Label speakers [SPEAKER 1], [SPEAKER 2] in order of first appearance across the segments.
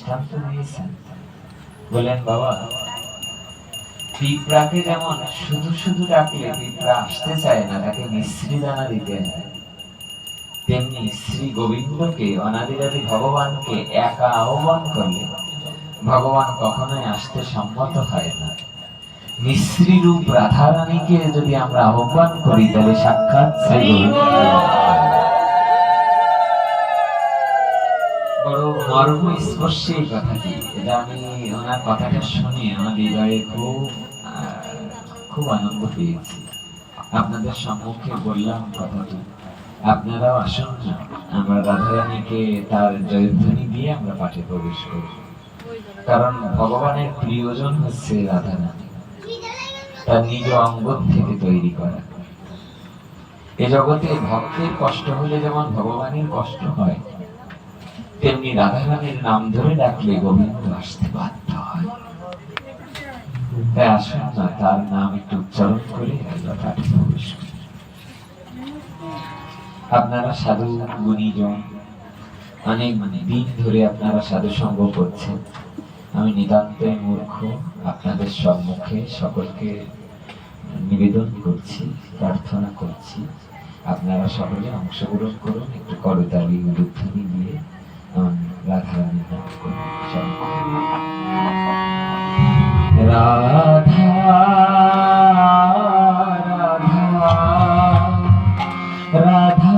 [SPEAKER 1] দৃষ্টান্ত দিয়েছেন। বলেন বাবা, পিঁপড়াকে যেমন শুধু শুধু ডাকলে পিঁপড়া আসতে চায় না, তাকে মিশ্রি দানা দিতে হয়, তেমনি শ্রী গোবিন্দকে অনাদিরাদি ভগবানকে একা আহ্বান করলে ভগবান কখনোই আসতে সম্মত হয় না। মিশ্রি রূপ রাধারানীকে যদি আমরা আহ্বান করি তাহলে সাক্ষাৎ শ্রী বড় মর্ম স্পর্শী কথাটি। এটা আমি ওনার কথাটা শুনে আমার হৃদয়ে খুব আনন্দ পেয়েছি। আপনাদের সম্মুখে বললাম কথাটি, আপনারাও আসুন না, আমরা রাধারানীকে তার জয়ধ্বনি দিয়ে আমরা পাঠে প্রবেশ করি। কারণ ভগবানের প্রিয়জন হচ্ছে রাধারানী, তার নিজ অঙ্গ থেকে তৈরি করা। এ জগতে ভক্তের কষ্ট হলে যেমন ভগবানের কষ্ট হয়, তেমনি রাধারানীর নাম ধরে ডাকলে গোবিন্দ আসতে বাধ্য হয়। তাই আসুন না, তার নাম একটু উচ্চারণ করে আমরা পাঠে প্রবেশ করি। আপনারা সাধু গুণীজন, অনেক দিন ধরে আপনারা সাধু সঙ্গ করছেন। আমি নিতান্তই মূর্খ, আপনাদের সম্মুখে সকলকে নিবেদন করছি, প্রার্থনা করছি, আপনারা সকলে অংশগ্রহণ করুন, একটু করতালি উলুধ্বনি দিয়ে রাধারানীর নাম করুন। রাধা রাধা রাধা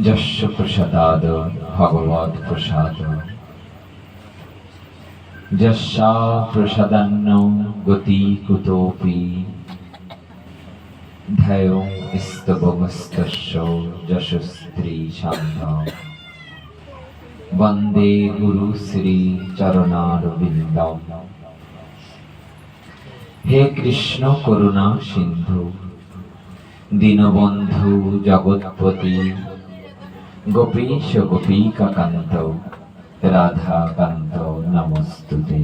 [SPEAKER 1] যস্য প্রসাদাদ ভগবৎ প্রসাদ, যস্যা প্রসাদান্ন গতি কুতোপি, ধ্যায়ং স্তবমস্তস্য যশস্ত্রী শান্ত, বন্দে গুরু শ্রী চরণারবিন্দম। হে কৃষ্ণ করুণা সিন্ধু, দীনবন্ধু জগৎপতি, গোপীশ গোপীকান্ত রাধাকান্ত নমস্তুতে।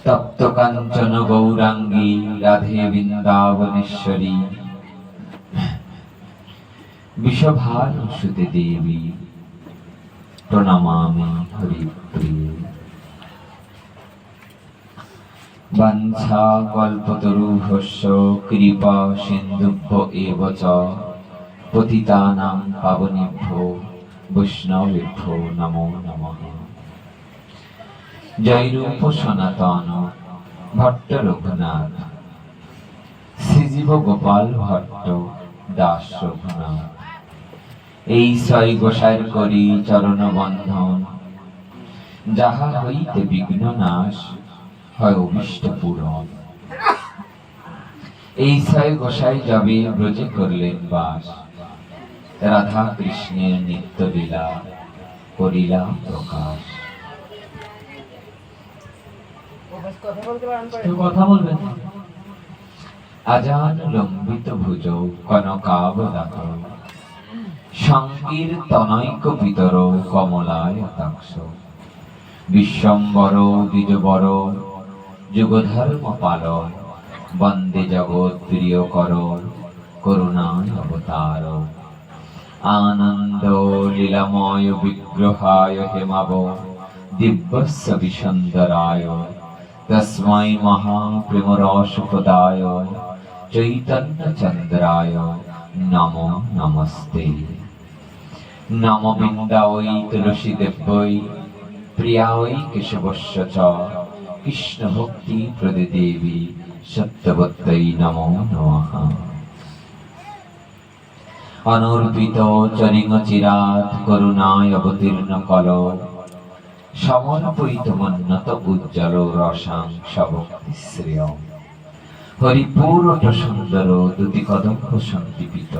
[SPEAKER 1] তপ্ত কাঞ্চন গৌরাঙ্গী রাধে বৃন্দাবনেশ্বরী, বিষভানুসুতে দেবী প্রণমামি হরিপ্রিয়ে। বাঞ্ছা কল্পতরুভ্যশ্চ কৃপা সিন্ধুভ্য এব চ, পতিতানাং পাবনেভ্যো বৈষ্ণবেভ্যো নমো নমঃ। জয় রূপ সনাতন ভট্ট রঘুনাথ, শ্রীজীব গোপাল ভট্ট দাস রঘুনাথ। এই ছয় গোসাইর করি চরণ বন্ধন, যাহা হইতে বিঘ্ন নাশ হয় অভীষ্ট পূরণ। এই ছয় গোসাই যাবে ব্রজে করলেন বাস, রাধা কৃষ্ণের নিত্য লীলা করিলা প্রকাশ।
[SPEAKER 2] কথা বলবেন।
[SPEAKER 1] আজান লম্বিত ভুজ কনকাবদাত, সংকীর্তনৈক পিতর কমলায় তাক্ষ। বিশ্বম্বর দ্বিজবর যুগধর্ম পাল, বন্দে জগৎ প্রিয় কর করুণায় অবতার। আনন্দ লীলাময় বিগ্রহায় হেমাব, দিব্যস্য বিসুন্দরায়, তস্मै মহাপ্রেম রসপ্রদায় চৈতন্য চন্দ্রায় নমো নমস্তে। নম বৃন্দাবৈ তুলসী দেব্যৈ, প্রিয়ায় কেশবস্য চ, কৃষ্ণ ভক্তি প্রদে দেবী সত্যবত্যৈ নমো নমঃ। অনর্পিত চরিং চিরাত করুণায় অবতীর্ণ কল, সমর্পিত মন্নত উজ্জ্বল রসাংশ ভক্তি শ্রেয়। হরিপুরট সুন্দর দুতি কদম্ব সন্দীপিত,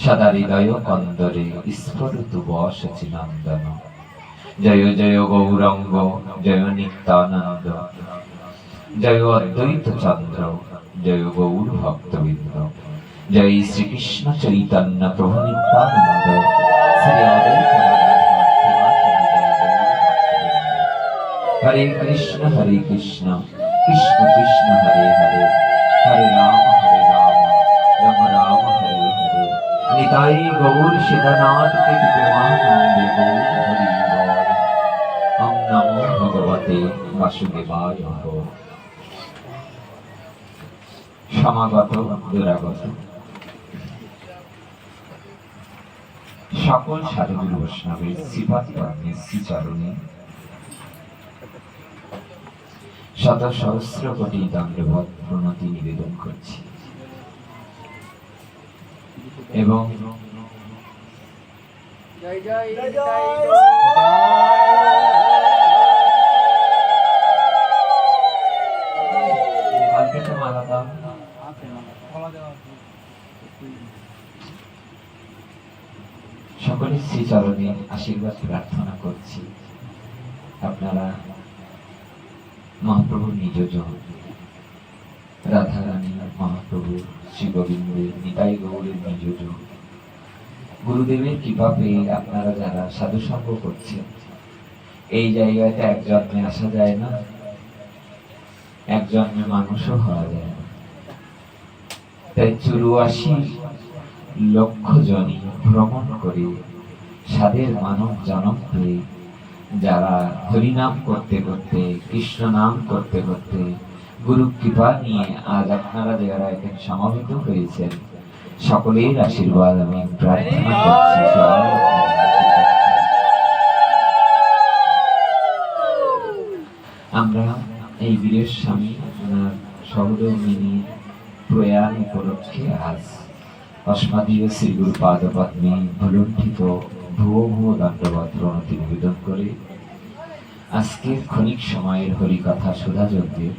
[SPEAKER 1] সদা হৃদয় কন্দরে স্ফুরতু বসচি নন্দন। জয় জয় গৌরঙ্গ জয় নিত্যানন্দ, জয় অদ্বৈত চন্দ্র জয় গৌর ভক্তবৃন্দ। জয় শ্রীকৃষ্ণ চৈতন্য প্রভু নিত্যানন্দ, শ্রী অদ্বৈত হরে কৃষ্ণ কৃষ্ণ কৃষ্ণ হরে হরে, হরে রাম রাম রাম হরে হরে। নিতাই গৌর সীতানাথ প্রেমানন্দে গৌর হরি বল। ওম নমো ভগবতে বাসুদেবায়। সমাগত দুরাগত সকল সাধুগুরু বৈষ্ণবের শ্রীপাদ পদ্মে শ্রীচরণে শত সহস্র কোটি দণ্ডবৎ প্রণতি নিবেদন করছি এবং সকলের শ্রীচরণে আশীর্বাদ প্রার্থনা করছি। আপনারা মহাপ্রভুর নিজজন, রাধারানী মহাপ্রভু শ্রী গোবিন্দের নিতাই গৌরের নিজজন, গুরুদেবের কৃপা পেয়ে আপনারা যারা সাধু সঙ্গ করছেন, এই জায়গাতে এক জন্মে আসা যায় না, এক জন্মে মানুষও হওয়া যায় না। তাই 84 লক্ষ জনই ভ্রমণ করে সাধের মানব জনম পেয়ে যারা হরিনাম করতে করতে কৃষ্ণ নাম করতে করতে গুরু কৃপা নিয়ে আজ আপনারা যারা এখানে সমবেত হয়েছেন, সকলের আশীর্বাদ আমি প্রার্থনা করছি। আমরা এই বীরের স্বামী ওনার সহধর্মিনী প্রয়াণ উপলক্ষে আজ অস্মাদীয় শ্রী গুরু পাদপদ্মে ভুলুণ্ঠিত ভুয়ো ভুয়ো দণ্ডবত প্রণতি নিবেদন করে আজকের ক্ষণিক সময়ের হরিকথা সুধা যজ্ঞের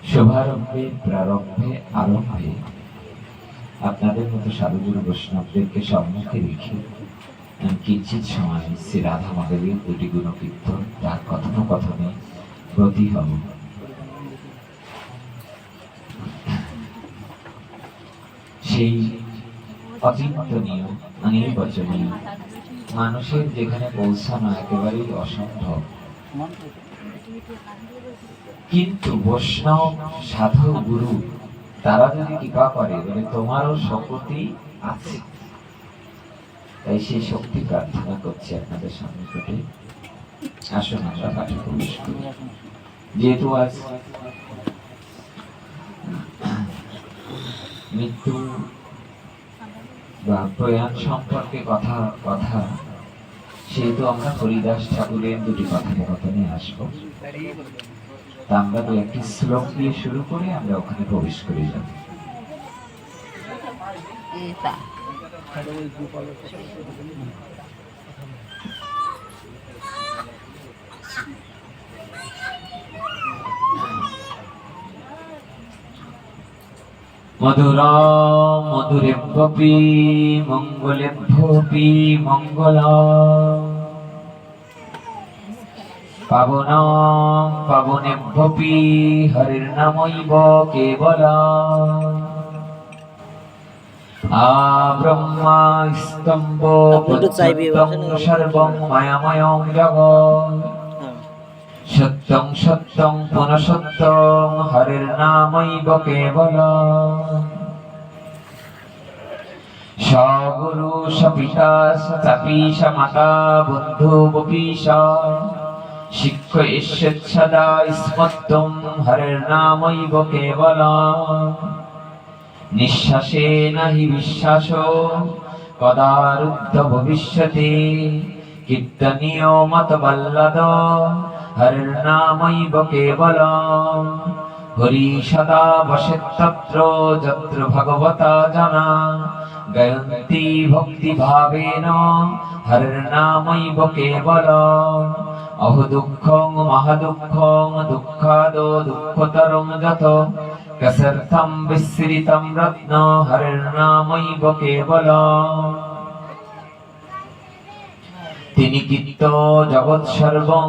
[SPEAKER 1] শুভারম্ভে প্রারম্ভে আরম্ভে আপনাদের মতো সাধুগুরু বৈষ্ণবদেরকে সম্মুখে রেখে আমি কিঞ্চিত সময় শ্রী রাধা মাধবের দুটি গুণকীর্তন তার কথোপকথনে ব্রতী হব। সেই অচিন্তনীয় অনির্বচনীয় মানুষের যেখানে পৌঁছানো একেবারেই অসম্ভব, কিন্তু বৈষ্ণব সাধু গুরু তারা যদি কৃপা করে বলে তোমারও শক্তি আছে, তাই সেই শক্তি প্রার্থনা করছি আপনাদের সম্মুখে। আসুন আমরা পাঠে প্রবেশ করি। যেহেতু আজ মৃত্যু বা প্রয়াণ সম্পর্কে কথা সেহেতু আমরা হরিদাস ঠাকুরের দুটি কথোপকথনে আসবো। তা আমরা দু একটি শ্লোক দিয়ে শুরু করে আমরা ওখানে প্রবেশ করে যাব। মধুরা মধুরেভ্যপি মঙ্গলেভ্যোপি মঙ্গলা পাবনাম পাবনেভ্যোপি হরির নামৈব কেবলা আব্রহ্মা স্তম্ভ সর্বং মায়াময়ং জগৎ সত্যং সত্যং পুনঃ সত্যং হরির নামৈব কেবলম সগুরু সপিতা সপিশ মাতা বন্ধু বপিশ শিক্ষয়িষ্যচ্ছদা স্মত্তং হরির নামৈব কেবলম নিঃশ্বাসেন হি বিশ্বাসো কদা রুদ্ধ ভবিষ্যতি কীর্তনীয় মতবল্লদ হরির নামৈব কেবলম হরি সদা বসেত্তত্র যত্র ভগবতা জনা গায়ন্তি ভক্তি ভাবেন হরির নামৈব কেবলম অহ দুঃখং মহাদুঃখং দুঃখাদো দুঃখতরং যত কসর্থম বিস্মৃতম রত্ন হরির নামৈব কেবলম তিনি কীর্ত জগৎ সর্বং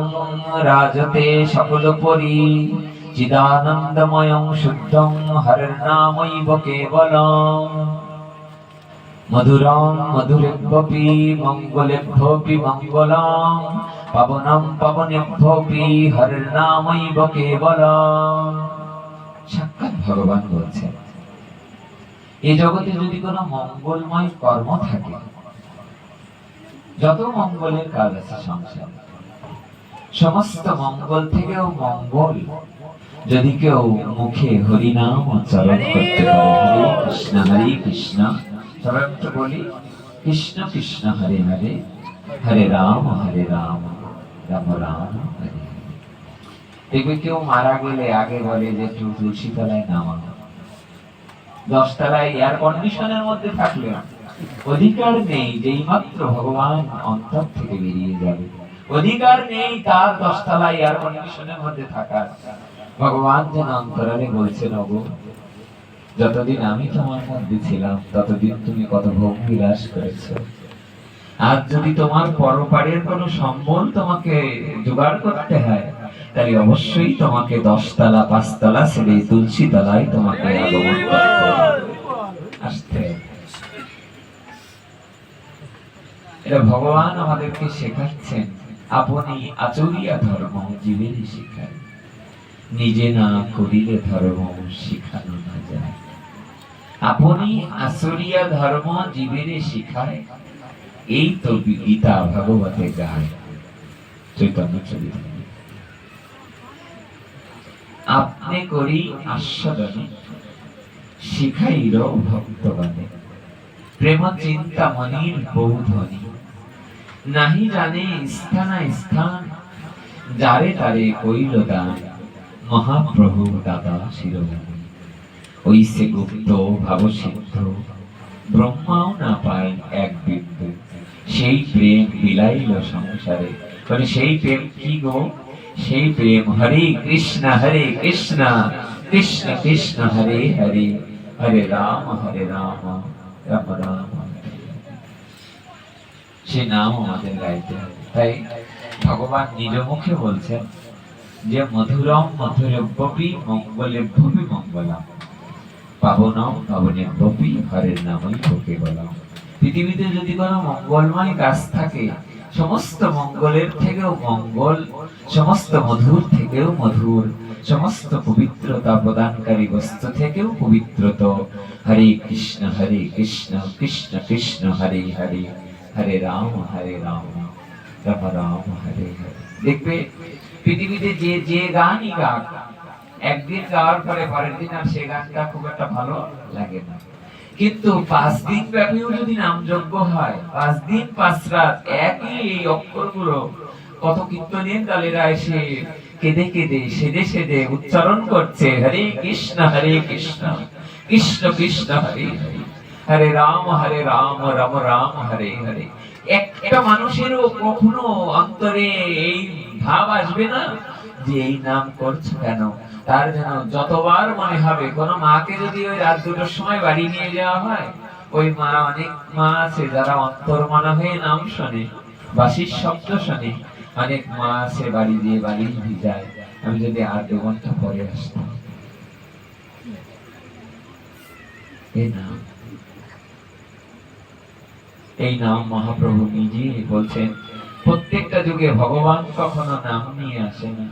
[SPEAKER 1] রাজতে সকলোপরি চিদানন্দময়ং শুদ্ধং হরির নামৈব কেবলম মধুরং মধুরেভ্যোপি মঙ্গলেভ্যোপি মঙ্গলম পাবনম পাবনেভ্যোপি হরির নামৈব কেবলম। সাক্ষাৎ ভগবান বলছেন, এই জগতে যদি কোনো মঙ্গলময় কর্ম থাকে, যত মঙ্গলের কাজ আছে সংসার, সমস্ত মঙ্গল থেকেও মঙ্গল যদি কেউ মুখে হরিনাম উচ্চারণ করতে পারে, হরে কৃষ্ণ সবাই একটু বলি, কৃষ্ণ কৃষ্ণ হরে হরে, হরে রাম রাম রাম হরে। দেখবে কেউ মারা গেলে আগে বলে যে একটু তুলসী তলায় নামানো, 10 তলায় এয়ার কন্ডিশনের মধ্যে থাকলে অধিকার নেই যেই মাত্র ভগবান অন্তর থেকে বেরিয়ে যাবে, অধিকার নেই তার 10 তলায় এয়ার কন্ডিশনের মধ্যে থাকার। ভগবান যেন অন্তরালে বলছেন, ওগো যতদিন আমি তোমার মধ্যে ছিলাম ততদিন তুমি কত ভোগ বিলাস করেছো, আজ যদি তোমার পরপারের কোনো সম্বল তোমাকে জোগাড় করতে হয়, তাই অবশ্যই তোমাকে 10 তলা 5 তলা ছেড়ে তুলসী তলায় তোমাকে আগমন করতে আসতে। এটা ভগবান আমাদেরকে শেখাচ্ছেন, আপনি আচরিয়া ধর্ম জীবের শিখায়, নিজে না করিলে ধর্ম শিখানো না যায়। আপনি আচরিয়া ধর্ম জীবের শিখায়, এই তো গীতা ভাগবতে গায়, চৈতন্য চরিতামৃত। আপনি করি আস্বাদনে শিখাইর ভক্তগণে, প্রেম চিন্তা মনির বৌধনী, নাহি জানে স্থানা স্থান, যারে তারে কইল দান, মহাপ্রভু দাদা শিরোমণি। ওই সে গুপ্ত ভাবসিদ্ধ ব্রহ্মাও না পায় এক বিন্দু, সেই প্রেম বিলাইল সংসারে। বলে সেই প্রেম কি গো? সেই প্রেম হরে কৃষ্ণ কৃষ্ণ কৃষ্ণ হরে হরে, হরে রাম রাম রাম হরে হরে। সে নাম আমাদের গাইতে হবে। তাই ভগবান নিজ মুখে বলছেন যে মধুরম মধুরেভ্যপি মঙ্গলেভ্যপি মঙ্গলম, পাবনম পাবনেভ্যপি হরের নামই কেবলম। পৃথিবীতে যদি কোনো মঙ্গলময় কাজ থাকে, সমস্ত মঙ্গলের থেকেও মঙ্গল, সমস্ত মধুর থেকেও মধুর, সমস্ত পবিত্রতা প্রদানকারী বস্তু থেকেও পবিত্রত হরে কৃষ্ণ কৃষ্ণ কৃষ্ণ হরে হরে, হরে রাম রাম রাম হরে হরে। দেখবে পৃথিবীতে যে যে গানই গাক, একদিন গাওয়ার পরে পরের দিন আর সে গানটা খুব একটা ভালো লাগে না। কিন্তু 5 দিন ব্যাপীও যদি নামযজ্ঞ হয়, 5 দিন 5 রাত একই এই অক্ষরগুলো কত কীর্তনের দলেরা এসে কেঁদে কেঁদে সেদে সেদে উচ্চারণ করছে হরে কৃষ্ণ কৃষ্ণ কৃষ্ণ হরে হরে, হরে রাম রাম রাম হরে হরে। একটা মানুষেরও কখনো অন্তরে এই ভাব আসবে না যে এই নাম করছো কেন? তার যেন যতবার মনে হবে, কোন মাকে যদি ওই রাত 2টার সময় বাড়ি নিয়ে যাওয়া হয়, ওই মা, অনেক মা আছে যারা অন্তর্মনা হয়ে নাম শোনে, বাঁশির শব্দ শোনে, অনেক মা আছে বাড়ি দিয়ে বাড়ি ভিজায়, আমি যদি আর 2 ঘন্টা পরে আসতাম। এই নাম মহাপ্রভু নিজে বলছেন, প্রত্যেকটা যুগে ভগবান কখনো নাম নিয়ে আসে না।